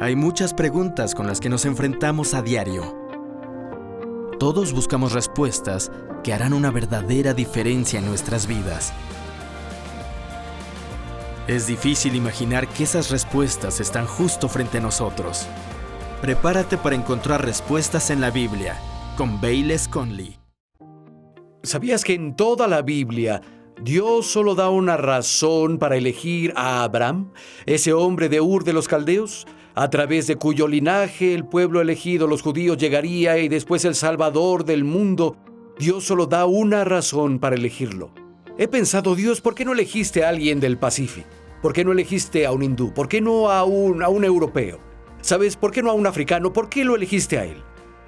Hay muchas preguntas con las que nos enfrentamos a diario. Todos buscamos respuestas que harán una verdadera diferencia en nuestras vidas. Es difícil imaginar que esas respuestas están justo frente a nosotros. Prepárate para encontrar respuestas en la Biblia con Bayless Conley. ¿Sabías que en toda la Biblia Dios solo da una razón para elegir a Abraham, ese hombre de Ur de los Caldeos, a través de cuyo linaje el pueblo elegido, los judíos, llegaría y después el Salvador del mundo? Dios solo da una razón para elegirlo. He pensado, Dios, ¿por qué no elegiste a alguien del Pacífico? ¿Por qué no elegiste a un hindú? ¿Por qué no a un europeo? ¿Sabes? ¿Por qué no a un africano? ¿Por qué lo elegiste a él?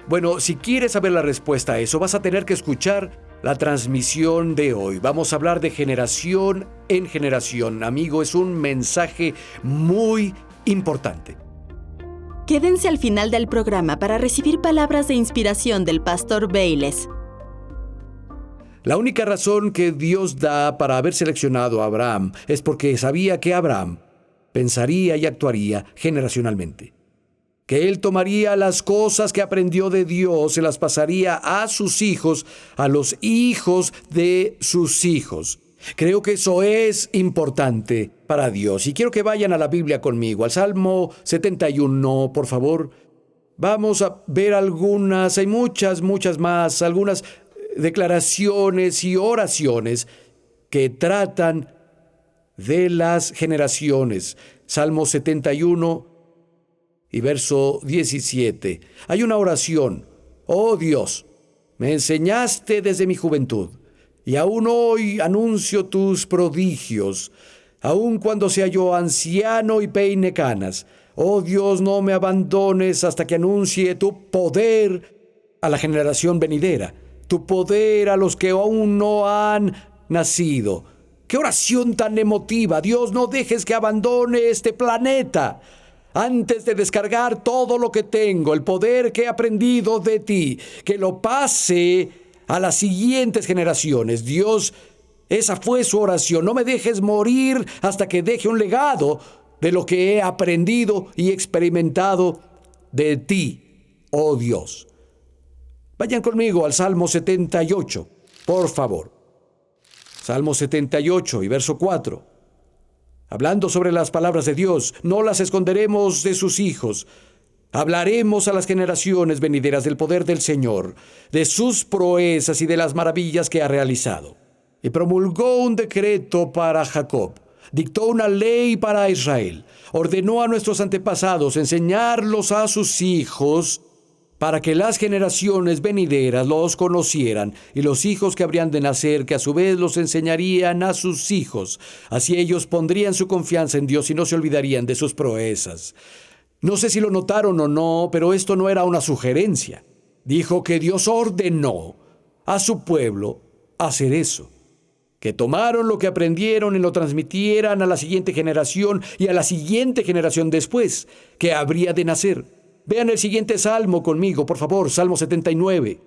Bueno, si quieres saber la respuesta a eso, vas a tener que escuchar la transmisión de hoy. Vamos a hablar de generación en generación. Amigo, es un mensaje muy importante. Quédense al final del programa para recibir palabras de inspiración del pastor Bayless. La única razón que Dios da para haber seleccionado a Abraham es porque sabía que Abraham pensaría y actuaría generacionalmente. Que él tomaría las cosas que aprendió de Dios, se las pasaría a sus hijos, a los hijos de sus hijos. Creo que eso es importante para Dios. Y quiero que vayan a la Biblia conmigo, al Salmo 71, por favor. Vamos a ver algunas, hay muchas más, algunas declaraciones y oraciones que tratan de las generaciones. Salmo 71 y verso 17. Hay una oración. Oh Dios, me enseñaste desde mi juventud, y aún hoy anuncio tus prodigios, aun cuando sea yo anciano y peine canas. Oh Dios, no me abandones hasta que anuncie tu poder a la generación venidera, tu poder a los que aún no han nacido. ¡Qué oración tan emotiva! Dios, no dejes que abandone este planeta antes de descargar todo lo que tengo, el poder que he aprendido de ti, que lo pase a las siguientes generaciones. Dios, esa fue su oración. No me dejes morir hasta que deje un legado de lo que he aprendido y experimentado de ti, oh Dios. Vayan conmigo al Salmo 78, por favor. Salmo 78 y verso 4. Hablando sobre las palabras de Dios, no las esconderemos de sus hijos. Hablaremos a las generaciones venideras del poder del Señor, de sus proezas y de las maravillas que ha realizado. Y promulgó un decreto para Jacob, dictó una ley para Israel, ordenó a nuestros antepasados enseñarlos a sus hijos, para que las generaciones venideras los conocieran, y los hijos que habrían de nacer, que a su vez los enseñarían a sus hijos. Así ellos pondrían su confianza en Dios y no se olvidarían de sus proezas. No sé si lo notaron o no, pero esto no era una sugerencia. Dijo que Dios ordenó a su pueblo hacer eso. Que tomaron lo que aprendieron y lo transmitieran a la siguiente generación y a la siguiente generación después, que habría de nacer. Vean el siguiente salmo conmigo, por favor, Salmo 79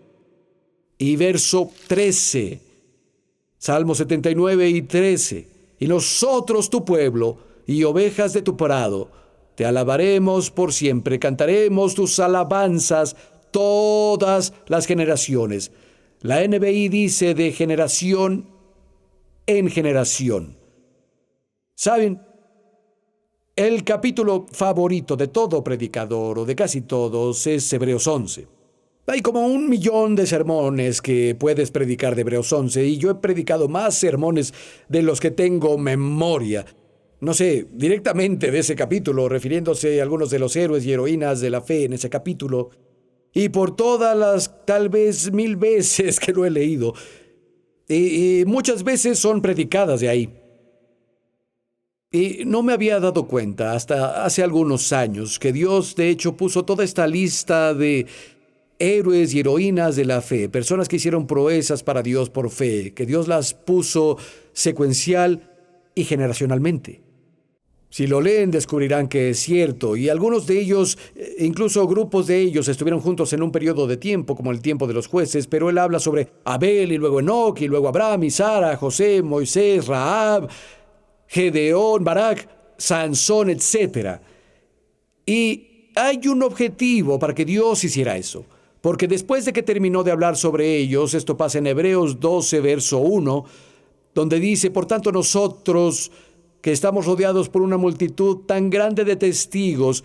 y verso 13. Salmo 79 y 13. Y nosotros, tu pueblo, y ovejas de tu prado, te alabaremos por siempre, cantaremos tus alabanzas todas las generaciones. La NBI dice de generación en generación. ¿Saben? El capítulo favorito de todo predicador, o de casi todos, es Hebreos 11. Hay como 1 millón de sermones que puedes predicar de Hebreos 11, y yo he predicado más sermones de los que tengo memoria. No sé, directamente de ese capítulo, refiriéndose a algunos de los héroes y heroínas de la fe en ese capítulo, y por todas las, tal vez 1000 veces que lo he leído, y muchas veces son predicadas de ahí. Y no me había dado cuenta hasta hace algunos años que Dios de hecho puso toda esta lista de héroes y heroínas de la fe, personas que hicieron proezas para Dios por fe, que Dios las puso secuencial y generacionalmente. Si lo leen descubrirán que es cierto, y algunos de ellos, incluso grupos de ellos, estuvieron juntos en un periodo de tiempo, como el tiempo de los jueces, pero él habla sobre Abel y luego Enoc y luego Abraham y Sara, José, Moisés, Rahab, Gedeón, Barak, Sansón, etc. Y hay un objetivo para que Dios hiciera eso. Porque después de que terminó de hablar sobre ellos, esto pasa en Hebreos 12, verso 1, donde dice: por tanto nosotros, que estamos rodeados por una multitud tan grande de testigos,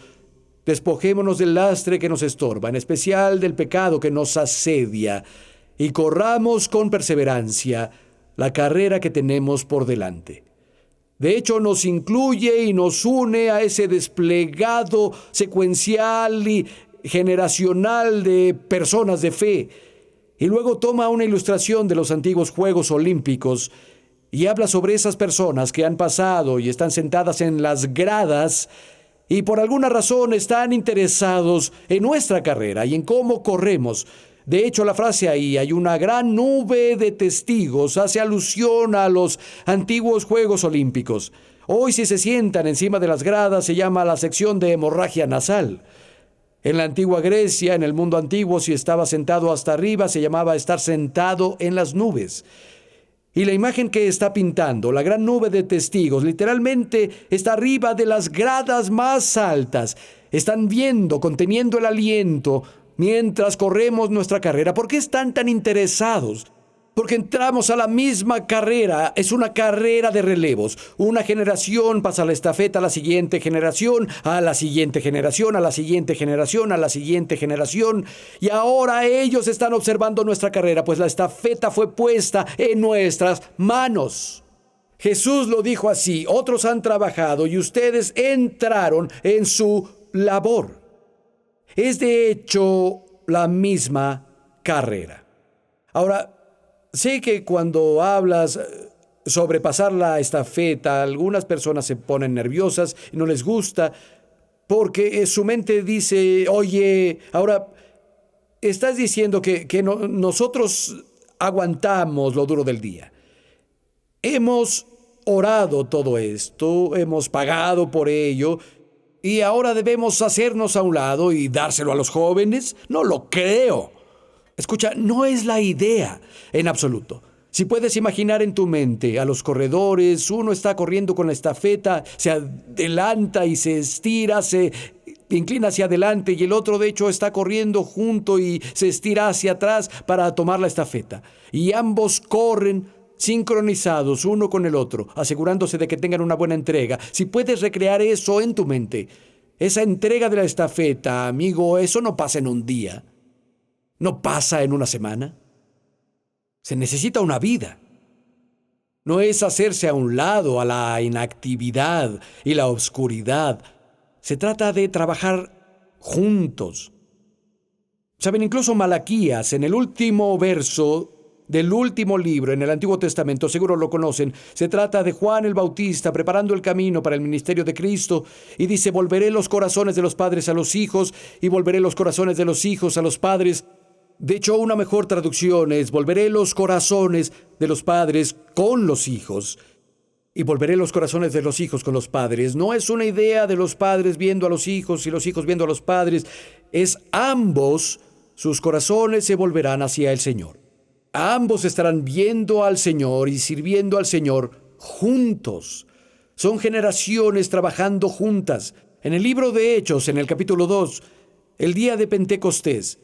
despojémonos del lastre que nos estorba, en especial del pecado que nos asedia, y corramos con perseverancia la carrera que tenemos por delante. De hecho, nos incluye y nos une a ese desplegado secuencial y generacional de personas de fe. Y luego toma una ilustración de los antiguos Juegos Olímpicos y habla sobre esas personas que han pasado y están sentadas en las gradas y por alguna razón están interesados en nuestra carrera y en cómo corremos. De hecho, la frase ahí, hay una gran nube de testigos, hace alusión a los antiguos Juegos Olímpicos. Hoy, si se sientan encima de las gradas, se llama la sección de hemorragia nasal. En la antigua Grecia, en el mundo antiguo, si estaba sentado hasta arriba, se llamaba estar sentado en las nubes. Y la imagen que está pintando, la gran nube de testigos, literalmente está arriba de las gradas más altas. Están viendo, conteniendo el aliento, mientras corremos nuestra carrera. ¿Por qué están tan interesados? Porque entramos a la misma carrera. Es una carrera de relevos. Una generación pasa la estafeta a la siguiente generación, a la siguiente generación, a la siguiente generación, a la siguiente generación. Y ahora ellos están observando nuestra carrera, pues la estafeta fue puesta en nuestras manos. Jesús lo dijo así: otros han trabajado y ustedes entraron en su labor. Es de hecho la misma carrera. Ahora, sé que cuando hablas sobre pasar la estafeta, algunas personas se ponen nerviosas y no les gusta porque su mente dice: oye, ahora estás diciendo que nosotros aguantamos lo duro del día. Hemos orado todo esto, hemos pagado por ello, ¿y ahora debemos hacernos a un lado y dárselo a los jóvenes? No lo creo. Escucha, no es la idea en absoluto. Si puedes imaginar en tu mente a los corredores, uno está corriendo con la estafeta, se adelanta y se estira, se inclina hacia adelante, y el otro de hecho está corriendo junto y se estira hacia atrás para tomar la estafeta. Y ambos corren sincronizados uno con el otro, asegurándose de que tengan una buena entrega. Si puedes recrear eso en tu mente, esa entrega de la estafeta, amigo, eso no pasa en un día, no pasa en una semana. Se necesita una vida. No es hacerse a un lado a la inactividad y la oscuridad. Se trata de trabajar juntos. Saben, incluso Malaquías, en el último verso del último libro en el Antiguo Testamento, seguro lo conocen, se trata de Juan el Bautista preparando el camino para el ministerio de Cristo, y dice: volveré los corazones de los padres a los hijos y volveré los corazones de los hijos a los padres. De hecho, una mejor traducción es: volveré los corazones de los padres con los hijos y volveré los corazones de los hijos con los padres. No es una idea de los padres viendo a los hijos y los hijos viendo a los padres, es ambos, sus corazones se volverán hacia el Señor. Ambos estarán viendo al Señor y sirviendo al Señor juntos. Son generaciones trabajando juntas. En el libro de Hechos, en el capítulo 2, el día de Pentecostés,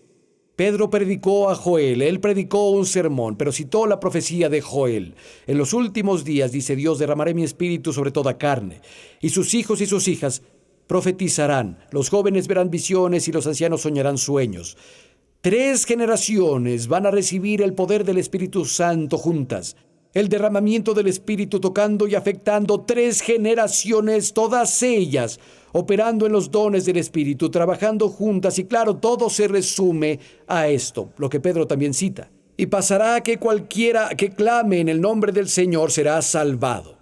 Pedro predicó a Joel. Él predicó un sermón, pero citó la profecía de Joel. En los últimos días, dice Dios, derramaré mi espíritu sobre toda carne, y sus hijos y sus hijas profetizarán. Los jóvenes verán visiones y los ancianos soñarán sueños. 3 generaciones van a recibir el poder del Espíritu Santo juntas. El derramamiento del Espíritu tocando y afectando 3 generaciones, todas ellas operando en los dones del Espíritu, trabajando juntas. Y claro, todo se resume a esto, lo que Pedro también cita. Y pasará que cualquiera que clame en el nombre del Señor será salvado.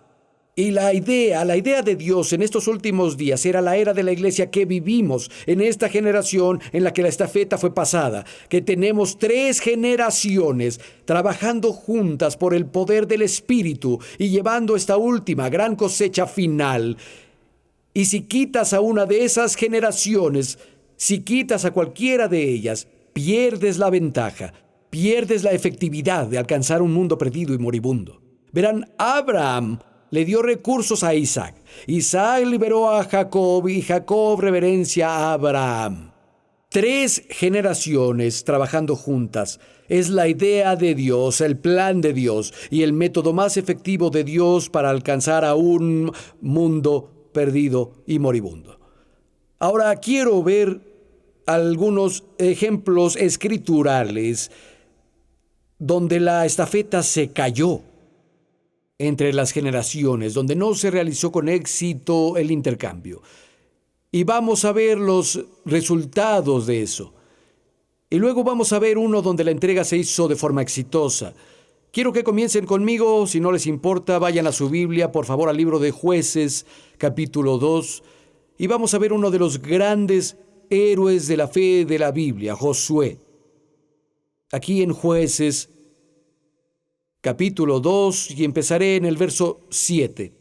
Y la idea de Dios en estos últimos días era la era de la iglesia que vivimos en esta generación en la que la estafeta fue pasada, que tenemos 3 generaciones trabajando juntas por el poder del Espíritu y llevando esta última gran cosecha final. Y si quitas a una de esas generaciones, si quitas a cualquiera de ellas, pierdes la ventaja, pierdes la efectividad de alcanzar un mundo perdido y moribundo. Verán, Abraham le dio recursos a Isaac. Isaac liberó a Jacob y Jacob reverencia a Abraham. 3 generaciones trabajando juntas. Es la idea de Dios, el plan de Dios y el método más efectivo de Dios para alcanzar a un mundo perdido y moribundo. Ahora quiero ver algunos ejemplos escriturales donde la estafeta se cayó entre las generaciones, donde no se realizó con éxito el intercambio. Y vamos a ver los resultados de eso. Y luego vamos a ver uno donde la entrega se hizo de forma exitosa. Quiero que comiencen conmigo, si no les importa, vayan a su Biblia, por favor, al libro de Jueces, capítulo 2, y vamos a ver uno de los grandes héroes de la fe de la Biblia, Josué. Aquí en Jueces, capítulo 2, y empezaré en el verso 7.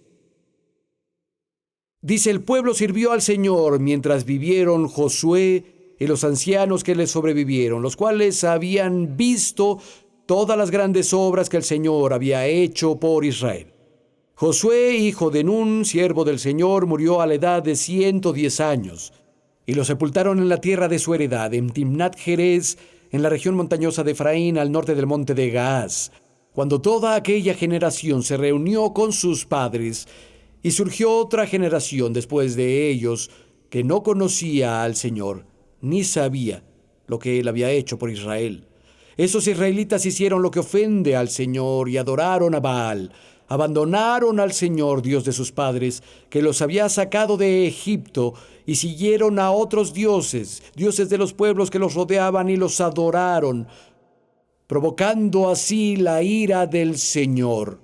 Dice: el pueblo sirvió al Señor mientras vivieron Josué y los ancianos que le sobrevivieron, los cuales habían visto todas las grandes obras que el Señor había hecho por Israel. Josué, hijo de Nun, siervo del Señor, murió a la edad de 110 años, y lo sepultaron en la tierra de su heredad, en Timnat Jerez, en la región montañosa de Efraín, al norte del monte de Gaas. Cuando toda aquella generación se reunió con sus padres, y surgió otra generación después de ellos que no conocía al Señor, ni sabía lo que Él había hecho por Israel. Esos israelitas hicieron lo que ofende al Señor y adoraron a Baal. Abandonaron al Señor, Dios de sus padres, que los había sacado de Egipto, y siguieron a otros dioses, dioses de los pueblos que los rodeaban, y los adoraron, provocando así la ira del Señor.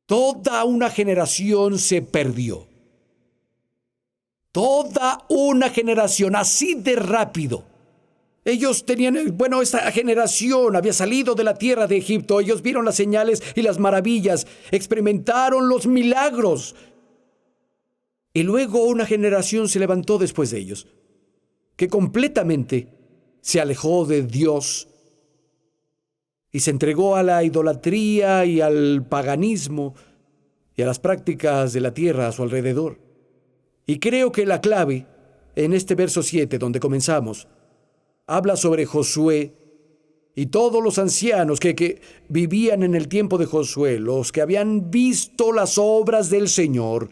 Toda una generación se perdió. Toda una generación, así de rápido. Ellos tenían, esta generación había salido de la tierra de Egipto. Ellos vieron las señales y las maravillas, experimentaron los milagros. Y luego una generación se levantó después de ellos, que completamente se alejó de Dios y se entregó a la idolatría y al paganismo y a las prácticas de la tierra a su alrededor. Y creo que la clave, en este verso 7, donde comenzamos, habla sobre Josué y todos los ancianos que vivían en el tiempo de Josué, los que habían visto las obras del Señor,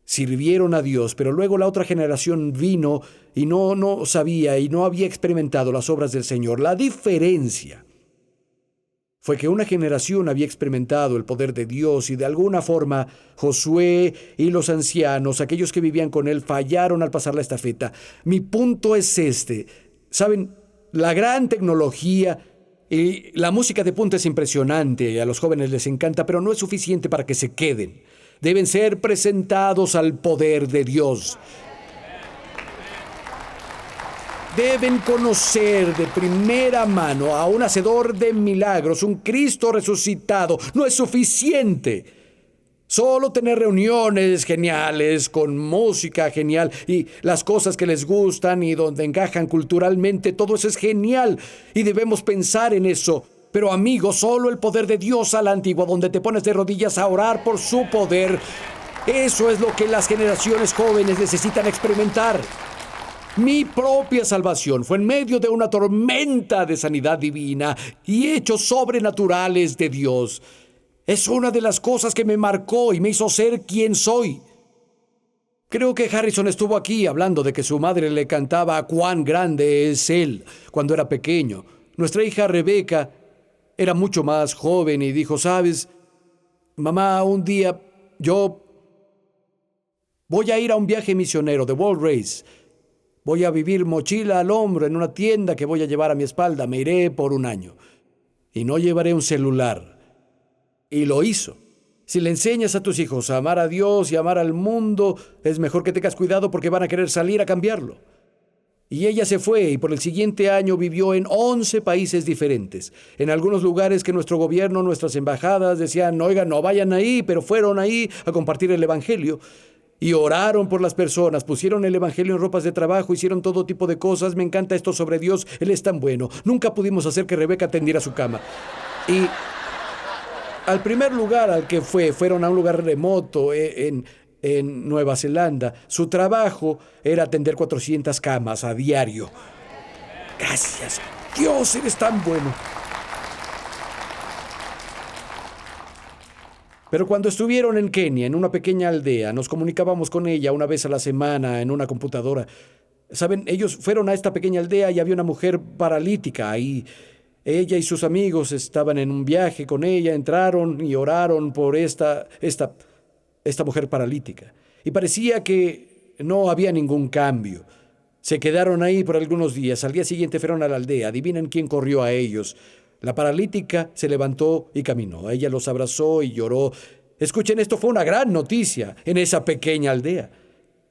sirvieron a Dios, pero luego la otra generación vino y no sabía y no había experimentado las obras del Señor. La diferencia fue que una generación había experimentado el poder de Dios y de alguna forma Josué y los ancianos, aquellos que vivían con él, fallaron al pasar la estafeta. Mi punto es este. ¿Saben? La gran tecnología y la música de punta es impresionante, a los jóvenes les encanta, pero no es suficiente para que se queden. Deben ser presentados al poder de Dios. Deben conocer de primera mano a un hacedor de milagros, un Cristo resucitado. No es suficiente solo tener reuniones geniales, con música genial y las cosas que les gustan y donde encajan culturalmente. Todo eso es genial y debemos pensar en eso. Pero amigos, solo el poder de Dios a la antigua, donde te pones de rodillas a orar por su poder. Eso es lo que las generaciones jóvenes necesitan experimentar. Mi propia salvación fue en medio de una tormenta de sanidad divina y hechos sobrenaturales de Dios. Es una de las cosas que me marcó y me hizo ser quien soy. Creo que Harrison estuvo aquí hablando de que su madre le cantaba cuán grande es Él cuando era pequeño. Nuestra hija Rebeca era mucho más joven y dijo: ¿sabes, mamá, un día yo voy a ir a un viaje misionero de World Race? Voy a vivir mochila al hombro en una tienda que voy a llevar a mi espalda. Me iré por un año. Y no llevaré un celular. Y lo hizo. Si le enseñas a tus hijos a amar a Dios y a amar al mundo, es mejor que tengas cuidado porque van a querer salir a cambiarlo. Y ella se fue y por el siguiente año vivió en 11 países diferentes. En algunos lugares que nuestro gobierno, nuestras embajadas decían: oigan, no vayan ahí, pero fueron ahí a compartir el evangelio. Y oraron por las personas, pusieron el evangelio en ropas de trabajo, hicieron todo tipo de cosas. Me encanta esto sobre Dios, Él es tan bueno. Nunca pudimos hacer que Rebeca tendiera su cama. al primer lugar al que fueron a un lugar remoto en Nueva Zelanda. Su trabajo era atender 400 camas a diario. Gracias. Dios, eres tan bueno. Pero cuando estuvieron en Kenia, en una pequeña aldea, nos comunicábamos con ella una vez a la semana en una computadora. Saben, ellos fueron a esta pequeña aldea y había una mujer paralítica ahí. Ella y sus amigos estaban en un viaje con ella, entraron y oraron por esta mujer paralítica. Y parecía que no había ningún cambio. Se quedaron ahí por algunos días. Al día siguiente fueron a la aldea. Adivinen quién corrió a ellos. La paralítica se levantó y caminó. Ella los abrazó y lloró. Escuchen, esto fue una gran noticia en esa pequeña aldea.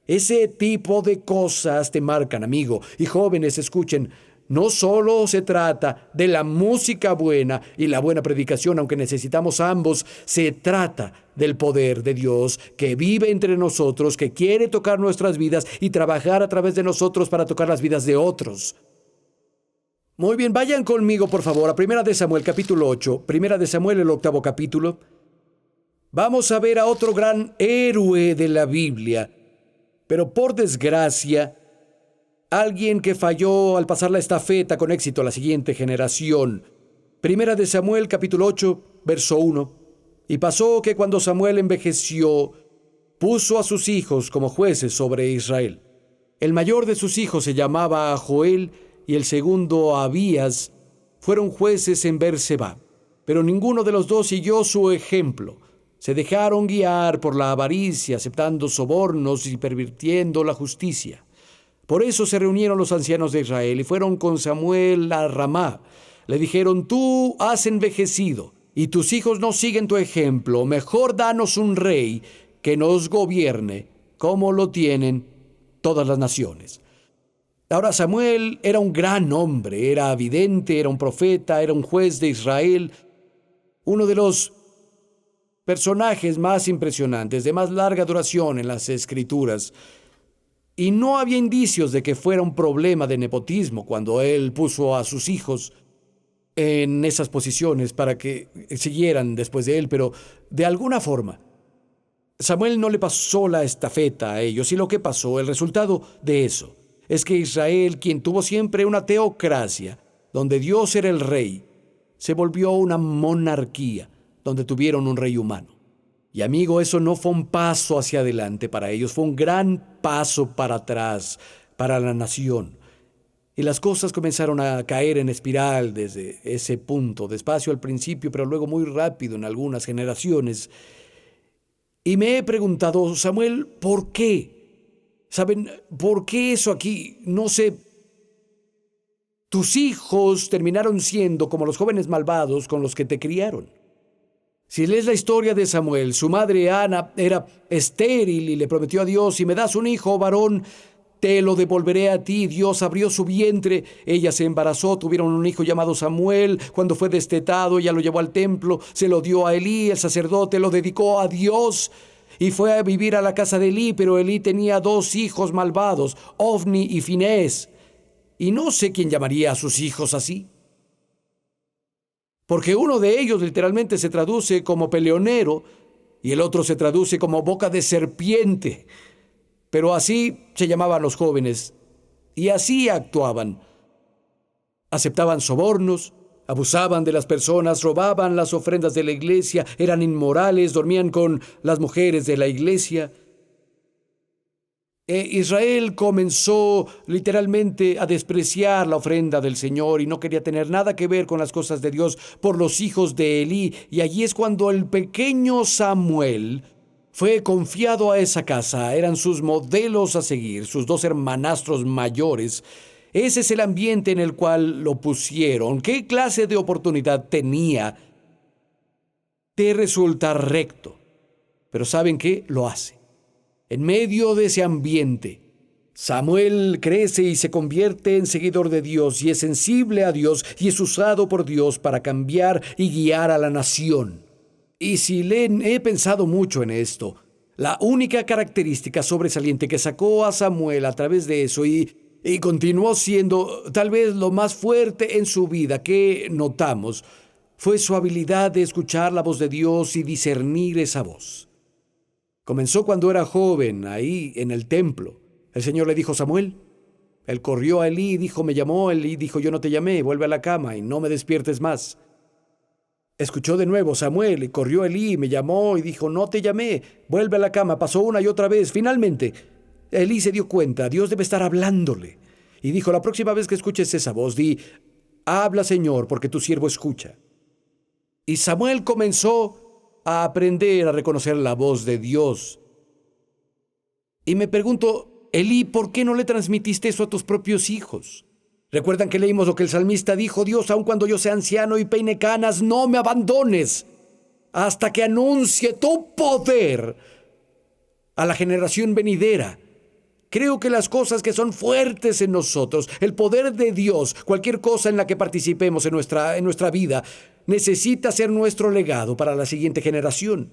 Ese tipo de cosas te marcan, amigo. Y jóvenes, escuchen, no solo se trata de la música buena y la buena predicación, aunque necesitamos ambos, se trata del poder de Dios que vive entre nosotros, que quiere tocar nuestras vidas y trabajar a través de nosotros para tocar las vidas de otros. Muy bien, vayan conmigo, por favor, a 1 de Samuel, capítulo 8. 1 de Samuel, el 8º capítulo. Vamos a ver a otro gran héroe de la Biblia, pero por desgracia, alguien que falló al pasar la estafeta con éxito a la siguiente generación. 1 de Samuel, capítulo 8, verso 1. Y pasó que cuando Samuel envejeció, puso a sus hijos como jueces sobre Israel. El mayor de sus hijos se llamaba Joel y el segundo Abías. Fueron jueces en Berseba, pero ninguno de los dos siguió su ejemplo. Se dejaron guiar por la avaricia, aceptando sobornos y pervirtiendo la justicia. Por eso se reunieron los ancianos de Israel y fueron con Samuel a Ramá. Le dijeron: tú has envejecido y tus hijos no siguen tu ejemplo. Mejor danos un rey que nos gobierne, como lo tienen todas las naciones. Ahora, Samuel era un gran hombre, era vidente, era un profeta, era un juez de Israel, uno de los personajes más impresionantes, de más larga duración en las Escrituras. Y no había indicios de que fuera un problema de nepotismo cuando él puso a sus hijos en esas posiciones para que siguieran después de él, pero de alguna forma Samuel no le pasó la estafeta a ellos, y lo que pasó, el resultado de eso, es que Israel, quien tuvo siempre una teocracia, donde Dios era el rey, se volvió una monarquía, donde tuvieron un rey humano. Y amigo, eso no fue un paso hacia adelante para ellos, fue un gran paso para atrás para la nación. Y las cosas comenzaron a caer en espiral desde ese punto, despacio al principio, pero luego muy rápido en algunas generaciones. Y me he preguntado, Samuel, ¿por qué? ¿Saben por qué eso aquí? No sé. Tus hijos terminaron siendo como los jóvenes malvados con los que te criaron. Si lees la historia de Samuel, su madre Ana era estéril y le prometió a Dios: si me das un hijo varón, te lo devolveré a ti. Dios abrió su vientre, ella se embarazó, tuvieron un hijo llamado Samuel. Cuando fue destetado, ella lo llevó al templo, se lo dio a Elí, el sacerdote, lo dedicó a Dios y fue a vivir a la casa de Elí. Pero Elí tenía 2 hijos malvados, Ofni y Finés, y no sé quién llamaría a sus hijos así, porque uno de ellos literalmente se traduce como peleonero y el otro se traduce como boca de serpiente. Pero así se llamaban los jóvenes y así actuaban. Aceptaban sobornos, abusaban de las personas, robaban las ofrendas de la iglesia, eran inmorales, dormían con las mujeres de la iglesia. Israel comenzó literalmente a despreciar la ofrenda del Señor y no quería tener nada que ver con las cosas de Dios por los hijos de Elí. Y allí es cuando el pequeño Samuel fue confiado a esa casa. Eran sus modelos a seguir, sus 2 hermanastros mayores. Ese es el ambiente en el cual lo pusieron. ¿Qué clase de oportunidad tenía de resultar recto? Pero ¿saben qué? Lo hace. En medio de ese ambiente, Samuel crece y se convierte en seguidor de Dios y es sensible a Dios y es usado por Dios para cambiar y guiar a la nación. Y si he pensado mucho en esto, la única característica sobresaliente que sacó a Samuel a través de eso y continuó siendo tal vez lo más fuerte en su vida que notamos, fue su habilidad de escuchar la voz de Dios y discernir esa voz. Comenzó cuando era joven, ahí en el templo. El Señor le dijo: Samuel. Él corrió a Elí y dijo: me llamó. Elí dijo: yo no te llamé, vuelve a la cama y no me despiertes más. Escuchó de nuevo: Samuel. Y corrió Elí, me llamó y dijo: no te llamé, vuelve a la cama. Pasó una y otra vez. Finalmente, Elí se dio cuenta: Dios debe estar hablándole. Y dijo: la próxima vez que escuches esa voz, di: habla, Señor, porque tu siervo escucha. Y Samuel comenzó a aprender a reconocer la voz de Dios. Y me pregunto: Elí, ¿por qué no le transmitiste eso a tus propios hijos? ¿Recuerdan que leímos lo que el salmista dijo? Dios, aun cuando yo sea anciano y peine canas, no me abandones hasta que anuncie tu poder a la generación venidera. Creo que las cosas que son fuertes en nosotros, el poder de Dios, cualquier cosa en la que participemos en nuestra vida, necesita ser nuestro legado para la siguiente generación.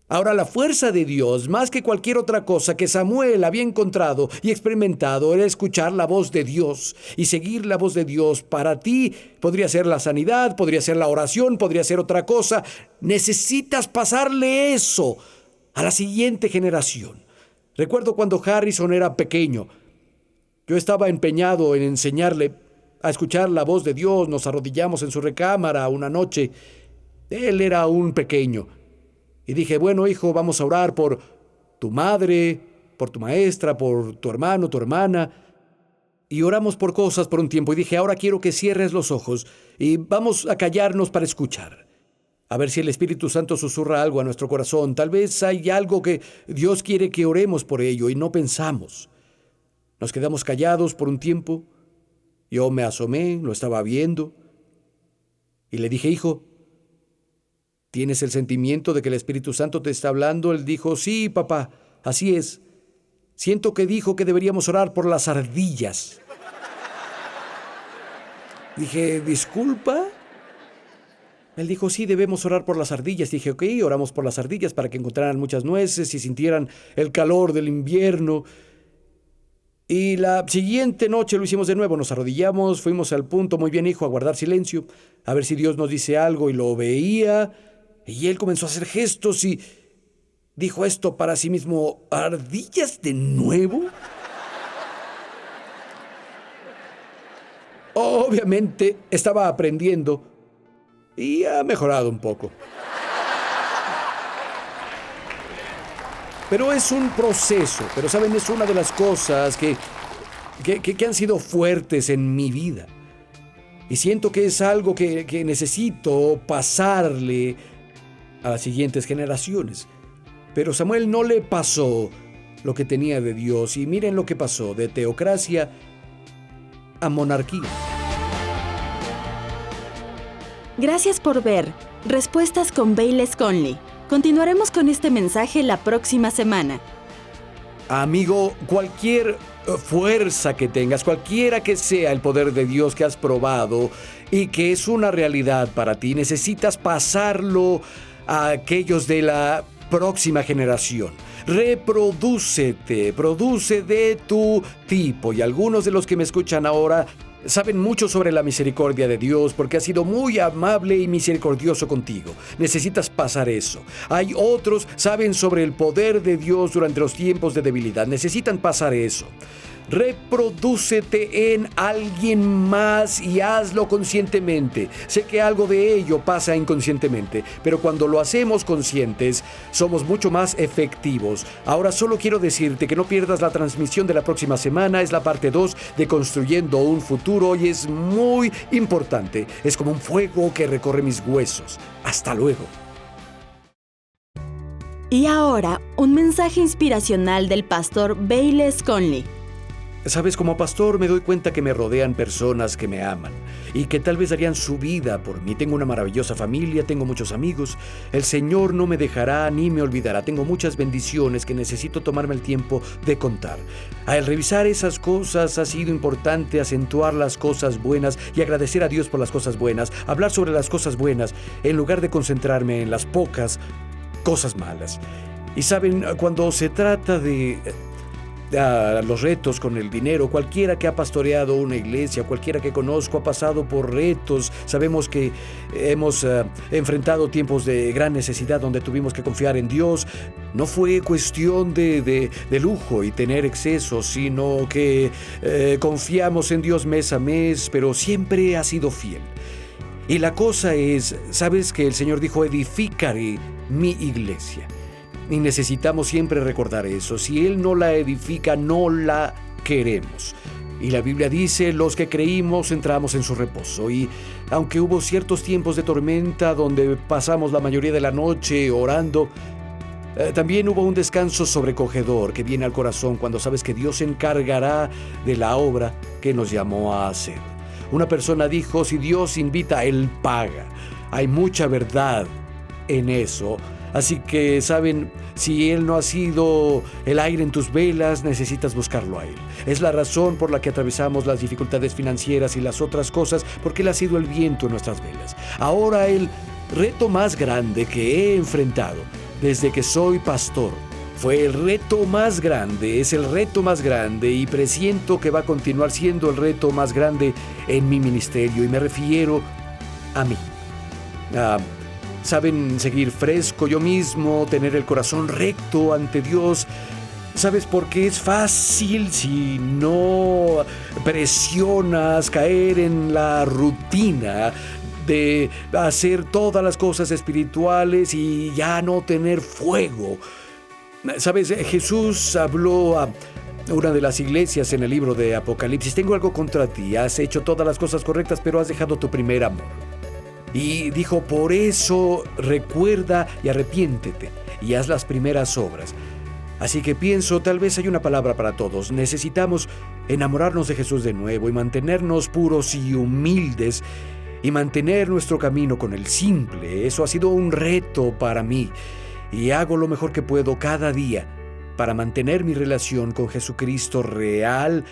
Ahora, la fuerza de Dios, más que cualquier otra cosa que Samuel había encontrado y experimentado, era escuchar la voz de Dios y seguir la voz de Dios. Para ti podría ser la sanidad, podría ser la oración, podría ser otra cosa. Necesitas pasarle eso a la siguiente generación. Recuerdo cuando Harrison era pequeño. Yo estaba empeñado en enseñarle a escuchar la voz de Dios. Nos arrodillamos en su recámara una noche. Él era aún pequeño. Y dije: bueno, hijo, vamos a orar por tu madre, por tu maestra, por tu hermano, tu hermana. Y oramos por cosas por un tiempo. Y dije: ahora quiero que cierres los ojos y vamos a callarnos para escuchar. A ver si el Espíritu Santo susurra algo a nuestro corazón. Tal vez hay algo que Dios quiere que oremos por ello y no pensamos. Nos quedamos callados por un tiempo. Yo me asomé, lo estaba viendo. Y le dije: hijo, ¿tienes el sentimiento de que el Espíritu Santo te está hablando? Él dijo: sí, papá, así es. Siento que dijo que deberíamos orar por las ardillas. Dije: ¿disculpa? Él dijo: sí, debemos orar por las ardillas. Dije: ok, oramos por las ardillas para que encontraran muchas nueces y sintieran el calor del invierno. Y la siguiente noche lo hicimos de nuevo. Nos arrodillamos, fuimos al punto: muy bien, hijo, a guardar silencio, a ver si Dios nos dice algo. Y lo veía. Y él comenzó a hacer gestos y dijo esto para sí mismo: ¿ardillas de nuevo? Obviamente estaba aprendiendo y ha mejorado un poco. Pero es un proceso. Pero saben, es una de las cosas que han sido fuertes en mi vida. Y siento que es algo que necesito pasarle a las siguientes generaciones. Pero Samuel no le pasó lo que tenía de Dios. Y miren lo que pasó: de teocracia a monarquía. Gracias por ver Respuestas con Bayless Conley. Continuaremos con este mensaje la próxima semana. Amigo, cualquier fuerza que tengas, cualquiera que sea el poder de Dios que has probado y que es una realidad para ti, necesitas pasarlo a aquellos de la próxima generación. Reprodúcete, produce de tu tipo. Y algunos de los que me escuchan ahora saben mucho sobre la misericordia de Dios porque ha sido muy amable y misericordioso contigo. Necesitas pasar eso. Hay otros saben sobre el poder de Dios durante los tiempos de debilidad. Necesitan pasar eso. Reprodúcete en alguien más y hazlo conscientemente. Sé que algo de ello pasa inconscientemente, pero cuando lo hacemos conscientes, somos mucho más efectivos. Ahora solo quiero decirte que no pierdas la transmisión de la próxima semana. Es la parte 2 de Construyendo un Futuro y es muy importante. Es como un fuego que recorre mis huesos. Hasta luego. Y ahora, un mensaje inspiracional del pastor Bayless Conley. Sabes, como pastor me doy cuenta que me rodean personas que me aman y que tal vez darían su vida por mí. Tengo una maravillosa familia, tengo muchos amigos. El Señor no me dejará ni me olvidará. Tengo muchas bendiciones que necesito tomarme el tiempo de contar. Al revisar esas cosas ha sido importante acentuar las cosas buenas y agradecer a Dios por las cosas buenas. Hablar sobre las cosas buenas en lugar de concentrarme en las pocas cosas malas. Y saben, cuando se trata de los retos con el dinero. Cualquiera que ha pastoreado una iglesia, cualquiera que conozco ha pasado por retos. Sabemos que hemos enfrentado tiempos de gran necesidad donde tuvimos que confiar en Dios. No fue cuestión de lujo y tener excesos, sino que confiamos en Dios mes a mes, pero siempre ha sido fiel. Y la cosa es, sabes que el Señor dijo: edificaré mi iglesia. Y necesitamos siempre recordar eso. Si Él no la edifica, no la queremos. Y la Biblia dice: los que creímos entramos en su reposo. Y aunque hubo ciertos tiempos de tormenta donde pasamos la mayoría de la noche orando, también hubo un descanso sobrecogedor que viene al corazón cuando sabes que Dios se encargará de la obra que nos llamó a hacer. Una persona dijo: si Dios invita, Él paga. Hay mucha verdad en eso. Así que, ¿saben? Si Él no ha sido el aire en tus velas, necesitas buscarlo a Él. Es la razón por la que atravesamos las dificultades financieras y las otras cosas, porque Él ha sido el viento en nuestras velas. Ahora, el reto más grande que he enfrentado desde que soy pastor fue el reto más grande, es el reto más grande, y presiento que va a continuar siendo el reto más grande en mi ministerio, y me refiero a mí. Saben, seguir fresco yo mismo, tener el corazón recto ante Dios. ¿Sabes por qué es fácil si no presionas caer en la rutina de hacer todas las cosas espirituales y ya no tener fuego? ¿Sabes? Jesús habló a una de las iglesias en el libro de Apocalipsis: tengo algo contra ti, has hecho todas las cosas correctas, pero has dejado tu primer amor. Y dijo: por eso recuerda y arrepiéntete y haz las primeras obras. Así que pienso, tal vez hay una palabra para todos. Necesitamos enamorarnos de Jesús de nuevo y mantenernos puros y humildes y mantener nuestro camino con el simple. Eso ha sido un reto para mí y hago lo mejor que puedo cada día para mantener mi relación con Jesucristo real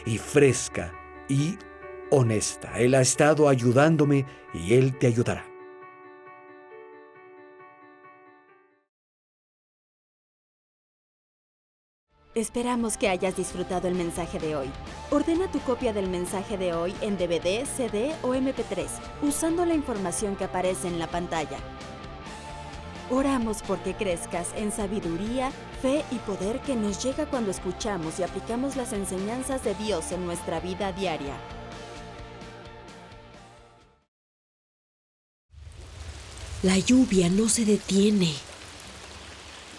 y fresca y honesta. Él ha estado ayudándome y Él te ayudará. Esperamos que hayas disfrutado el mensaje de hoy. Ordena tu copia del mensaje de hoy en DVD, CD o MP3, usando la información que aparece en la pantalla. Oramos porque crezcas en sabiduría, fe y poder que nos llega cuando escuchamos y aplicamos las enseñanzas de Dios en nuestra vida diaria. La lluvia no se detiene.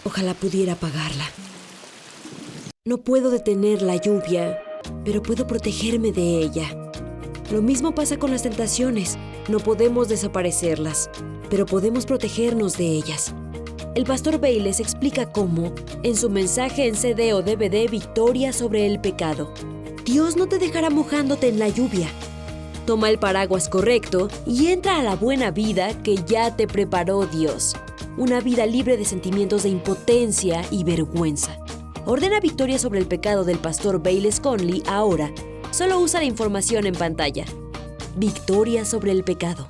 Ojalá pudiera apagarla. No puedo detener la lluvia, pero puedo protegerme de ella. Lo mismo pasa con las tentaciones. No podemos desaparecerlas, pero podemos protegernos de ellas. El pastor Bayless explica cómo, en su mensaje en CD o DVD Victoria sobre el pecado, Dios no te dejará mojándote en la lluvia. Toma el paraguas correcto y entra a la buena vida que ya te preparó Dios. Una vida libre de sentimientos de impotencia y vergüenza. Ordena Victoria sobre el pecado del pastor Bayless Conley ahora. Solo usa la información en pantalla. Victoria sobre el pecado.